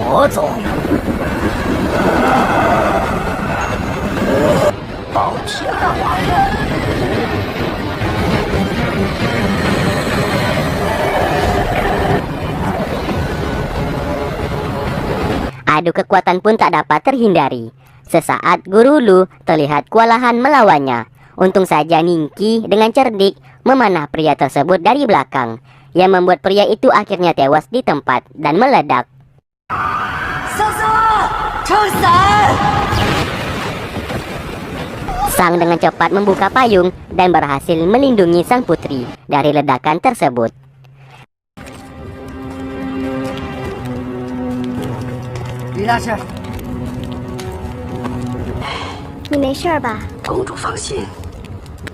魔宗，抱歉了。Adu kekuatan pun tak dapat terhindari. Sesaat Guru Lu terlihat kewalahan melawannya. Untung saja Ningki dengan cerdik memanah pria tersebut dari belakang, yang membuat pria itu akhirnya tewas di tempat dan meledak. Sang dengan cepat membuka payung dan berhasil melindungi sang putri dari ledakan tersebut. 李大师， 你没事吧？ 公主放心，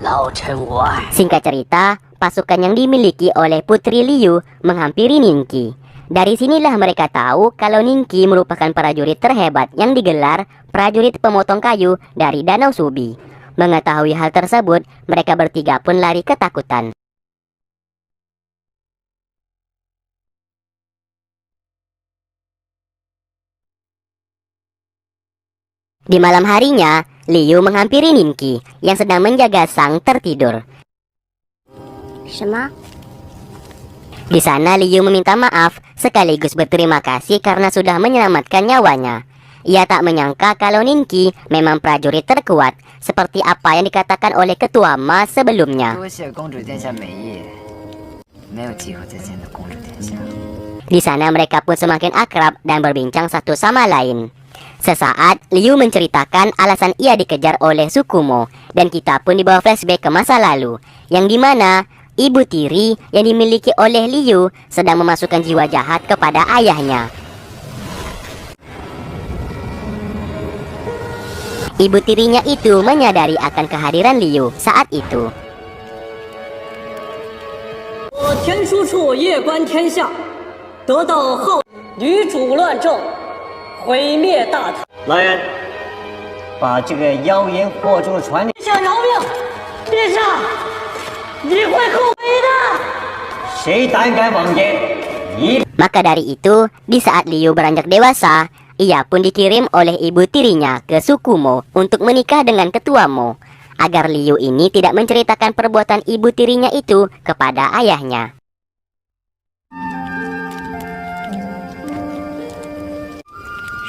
老臣无碍。 Singkat cerita, pasukan yang dimiliki oleh Putri Liu menghampiri Ningki. Dari sinilah mereka tahu kalau Ningki merupakan prajurit terhebat yang digelar prajurit pemotong kayu dari Danau Subi. Mengetahui hal tersebut, mereka bertiga pun lari ketakutan. Di malam harinya, Liu menghampiri Ningki yang sedang menjaga sang tertidur. 什么？ Di sana Liu meminta maaf sekaligus berterima kasih karena sudah menyelamatkan nyawanya. Ia tak menyangka kalau Ningki memang prajurit terkuat seperti apa yang dikatakan oleh ketua Ma sebelumnya. 多谢公主殿下美意，没有机会再见到公主殿下。 Di sana mereka pun semakin akrab dan berbincang satu sama lain. Sesaat Liu menceritakan alasan ia dikejar oleh Sukumo, dan kita pun dibawa flashback ke masa lalu, yang dimana ibu tiri yang dimiliki oleh Liu sedang memasukkan jiwa jahat kepada ayahnya. Ibu tirinya itu menyadari akan kehadiran Liu saat itu. 我天书处夜观天下，得到后女主乱政，毁灭大唐。来人，把这个妖言惑众的传令。陛下饶命！陛下，你会后悔的。 谁胆敢妄言，一 Maka dari itu, di saat Liu beranjak dewasa, ia pun dikirim oleh ibu tirinya ke Sukumo untuk menikah dengan ketua Mo, agar Liu ini tidak menceritakan perbuatan ibu tirinya itu kepada ayahnya.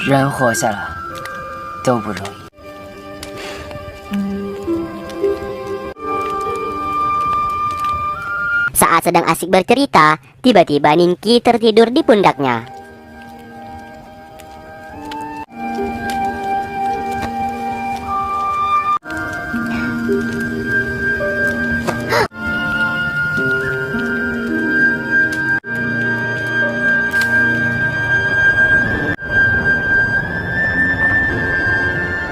人活下来都不容易。 Saat sedang asik bercerita, tiba-tiba Ningki tertidur di pundaknya.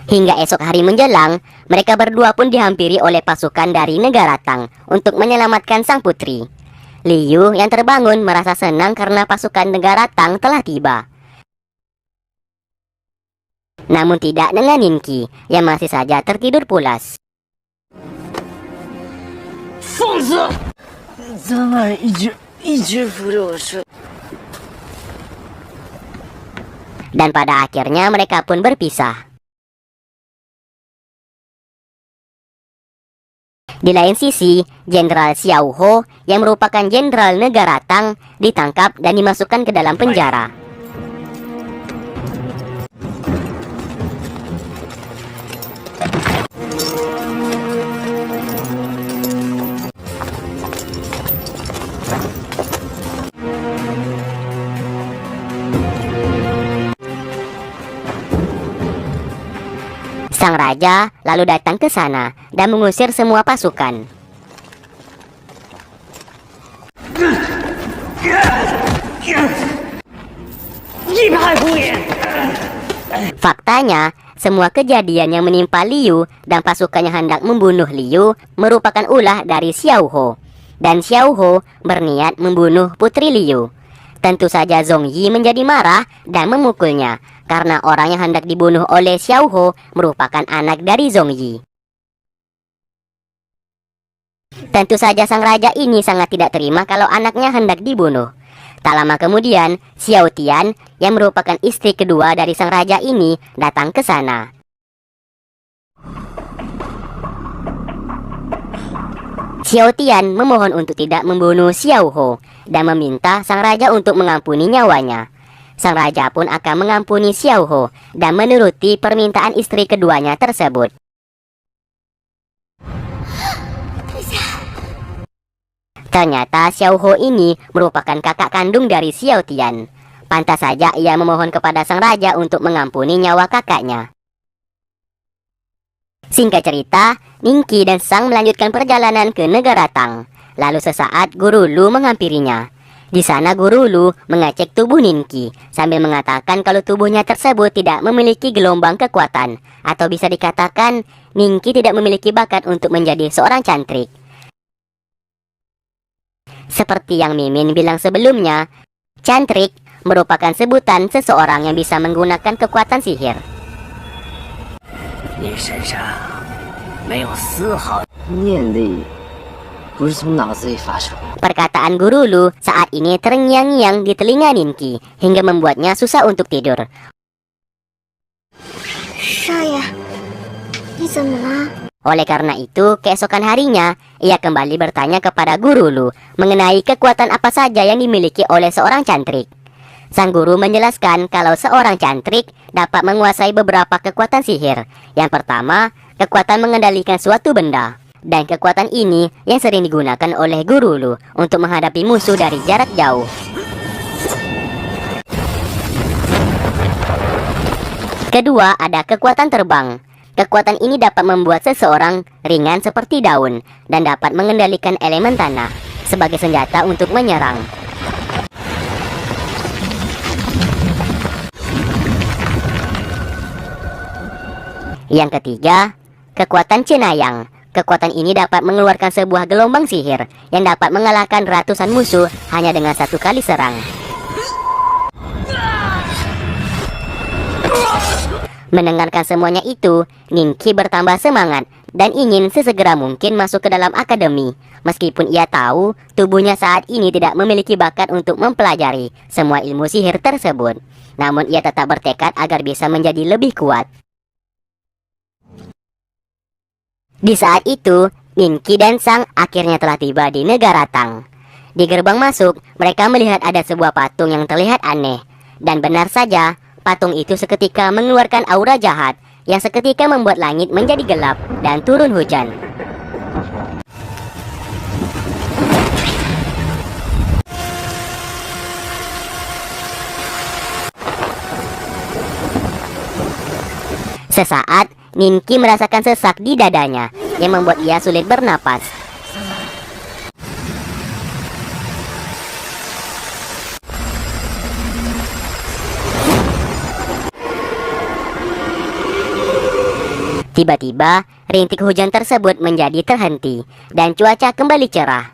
Hingga esok hari menjelang, mereka berdua pun dihampiri oleh pasukan dari negara Tang untuk menyelamatkan sang putri. Liu yang terbangun merasa senang karena pasukan negara Tang telah tiba. Namun tidak dengan Ningki yang masih saja tertidur pulas. 疯子，咱俩一直扶着我睡。 Dan pada akhirnya mereka pun berpisah. Di lain sisi, Jenderal Xiao Ho yang merupakan jenderal negara Tang ditangkap dan dimasukkan ke dalam penjara. Sang raja lalu datang ke sana dan mengusir semua pasukan. Faktanya, semua kejadian yang menimpa Liu dan pasukannya hendak membunuh Liu merupakan ulah dari Xiao Ho. Dan Xiao Ho berniat membunuh putri Liu. Tentu saja Zhong Yi menjadi marah dan memukulnya, karena orang yang hendak dibunuh oleh Xiao Ho merupakan anak dari Zhong Yi. Tentu saja sang raja ini sangat tidak terima kalau anaknya hendak dibunuh. Tak lama kemudian, Xiao Tian yang merupakan istri kedua dari sang raja ini datang ke sana. Xiao Tian memohon untuk tidak membunuh Xiao Ho dan meminta sang raja untuk mengampuni nyawanya. Sang raja pun akan mengampuni Xiao Ho dan menuruti permintaan istri keduanya tersebut. Ternyata Xiao Ho ini merupakan kakak kandung dari Xiao Tian. Pantas saja ia memohon kepada sang raja untuk mengampuni nyawa kakaknya. Singkat cerita, Ningki dan Sang melanjutkan perjalanan ke negara Tang. Lalu sesaat Guru Lu menghampirinya. Di sana Guru Lu mengecek tubuh Ningki sambil mengatakan kalau tubuhnya tersebut tidak memiliki gelombang kekuatan, atau bisa dikatakan Ningki tidak memiliki bakat untuk menjadi seorang cantrik. Seperti yang Mimin bilang sebelumnya, cantrik merupakan sebutan seseorang yang bisa menggunakan kekuatan sihir. 你身上没有丝毫念力，不是从脑子里发出。 Perkataan Guru Lu saat ini terngiang-ngiang di telinga Ningki hingga membuatnya susah untuk tidur. 少爷，你怎么了？ Oleh karena itu, keesokan harinya, ia kembali bertanya kepada Guru Lu mengenai kekuatan apa saja yang dimiliki oleh seorang cantrik. Sang guru menjelaskan kalau seorang cantrik dapat menguasai beberapa kekuatan sihir. Yang pertama, kekuatan mengendalikan suatu benda. Dan kekuatan ini yang sering digunakan oleh Guru Lu untuk menghadapi musuh dari jarak jauh. Kedua, ada kekuatan terbang. Kekuatan ini dapat membuat seseorang ringan seperti daun dan dapat mengendalikan elemen tanah sebagai senjata untuk menyerang. Yang ketiga, kekuatan cenayang. Kekuatan ini dapat mengeluarkan sebuah gelombang sihir yang dapat mengalahkan ratusan musuh hanya dengan satu kali serang. Mendengarkan semuanya itu, Ningki bertambah semangat dan ingin sesegera mungkin masuk ke dalam akademi. Meskipun ia tahu tubuhnya saat ini tidak memiliki bakat untuk mempelajari semua ilmu sihir tersebut, namun ia tetap bertekad agar bisa menjadi lebih kuat. Di saat itu, Ningki dan Sang akhirnya telah tiba di negara Tang. Di gerbang masuk, mereka melihat ada sebuah patung yang terlihat aneh. Dan benar saja, patung itu seketika mengeluarkan aura jahat yang seketika membuat langit menjadi gelap dan turun hujan. Sesaat, Ningki merasakan sesak di dadanya yang membuat ia sulit bernapas. Tiba-tiba, rintik hujan tersebut menjadi terhenti dan cuaca kembali cerah.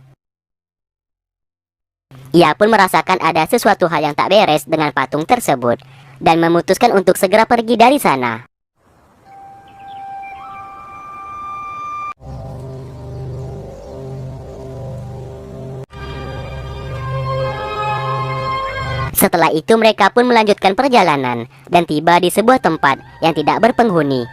Ia pun merasakan ada sesuatu hal yang tak beres dengan patung tersebut dan memutuskan untuk segera pergi dari sana. Setelah itu mereka pun melanjutkan perjalanan dan tiba di sebuah tempat yang tidak berpenghuni.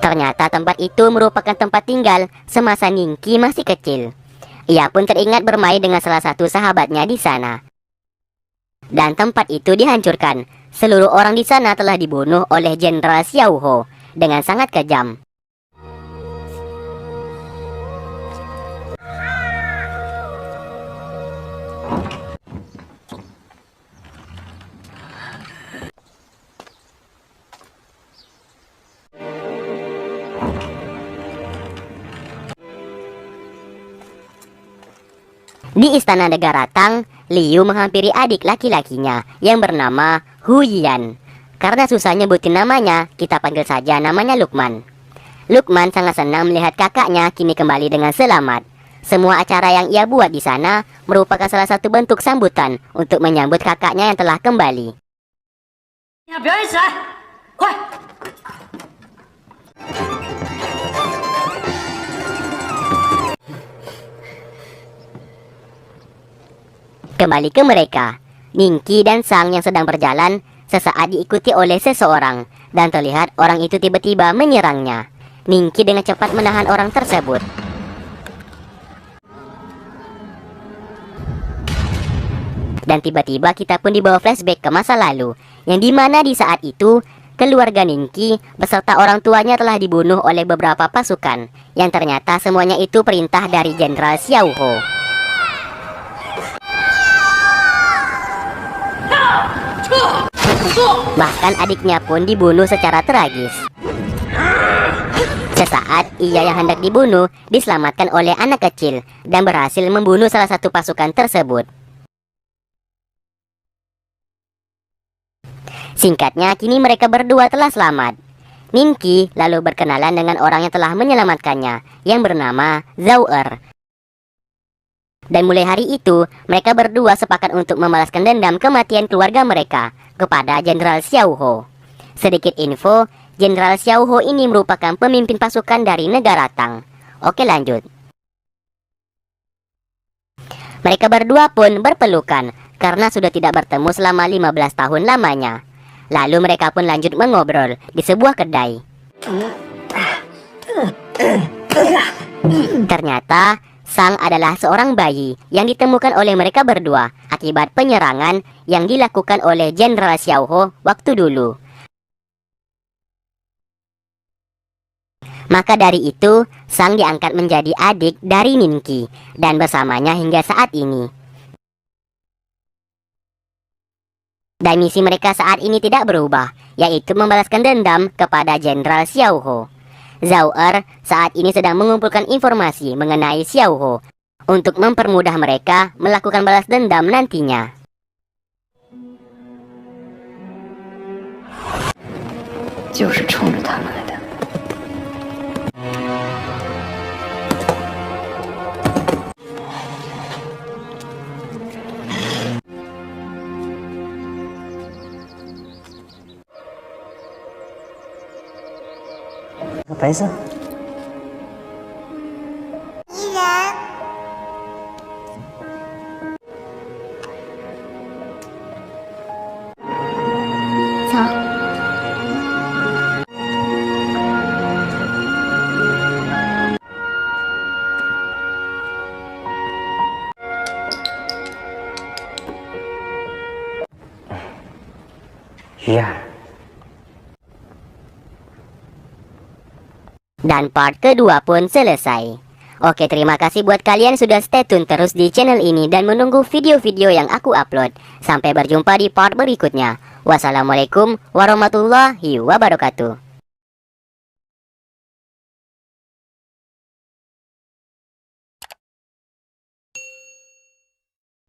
Ternyata tempat itu merupakan tempat tinggal semasa Ningki masih kecil. Ia pun teringat bermain dengan salah satu sahabatnya di sana. Dan tempat itu dihancurkan. Seluruh orang di sana telah dibunuh oleh Jenderal Xiao Ho dengan sangat kejam. Di istana negara Tang, Liu menghampiri adik laki-lakinya yang bernama Hu Yian. Karena susah nyebutin namanya, kita panggil saja namanya Lukman. Lukman sangat senang melihat kakaknya kini kembali dengan selamat. Semua acara yang ia buat di sana merupakan salah satu bentuk sambutan untuk menyambut kakaknya yang telah kembali. 表演起来，快！ 你 Kembali ke mereka, Ningki dan Sang yang sedang berjalan sesaat diikuti oleh seseorang, dan terlihat orang itu tiba-tiba menyerangnya. Ningki dengan cepat menahan orang tersebut. Dan tiba-tiba kita pun dibawa flashback ke masa lalu, yang dimana di saat itu keluarga Ningki beserta orang tuanya telah dibunuh oleh beberapa pasukan, yang ternyata semuanya itu perintah dari Jenderal Xiao Ho. Bahkan adiknya pun dibunuh secara tragis. Sesaat ia yang hendak dibunuh diselamatkan oleh anak kecil dan berhasil membunuh salah satu pasukan tersebut. Singkatnya, kini mereka berdua telah selamat. Ningki lalu berkenalan dengan orang yang telah menyelamatkannya, yang bernama Zhao Er. Dan mulai hari itu, mereka berdua sepakat untuk membalaskan dendam kematian keluarga mereka kepada Jenderal Xiao Ho. Sedikit info, Jenderal Xiao Ho ini merupakan pemimpin pasukan dari negara Tang. Oke, lanjut. Mereka berdua pun berpelukan karena sudah tidak bertemu selama 15 tahun lamanya. Lalu mereka pun lanjut mengobrol di sebuah kedai. Ternyata Sang adalah seorang bayi yang ditemukan oleh mereka berdua akibat penyerangan yang dilakukan oleh Jenderal Xiao Ho waktu dulu. Maka dari itu, Sang diangkat menjadi adik dari Ningki dan bersamanya hingga saat ini. Dan misi mereka saat ini tidak berubah, yaitu membalaskan dendam kepada Jenderal Xiao Ho. Zhao Er saat ini sedang mengumpulkan informasi mengenai Xiao Ho untuk mempermudah mereka melakukan balas dendam nantinya.就是冲着他来的。白色。敌人，走。鱼儿。 Dan part kedua pun selesai. Oke, terima kasih buat kalian sudah stay tune terus di channel ini dan menunggu video-video yang aku upload. Sampai berjumpa di part berikutnya. Wassalamualaikum warahmatullahi wabarakatuh.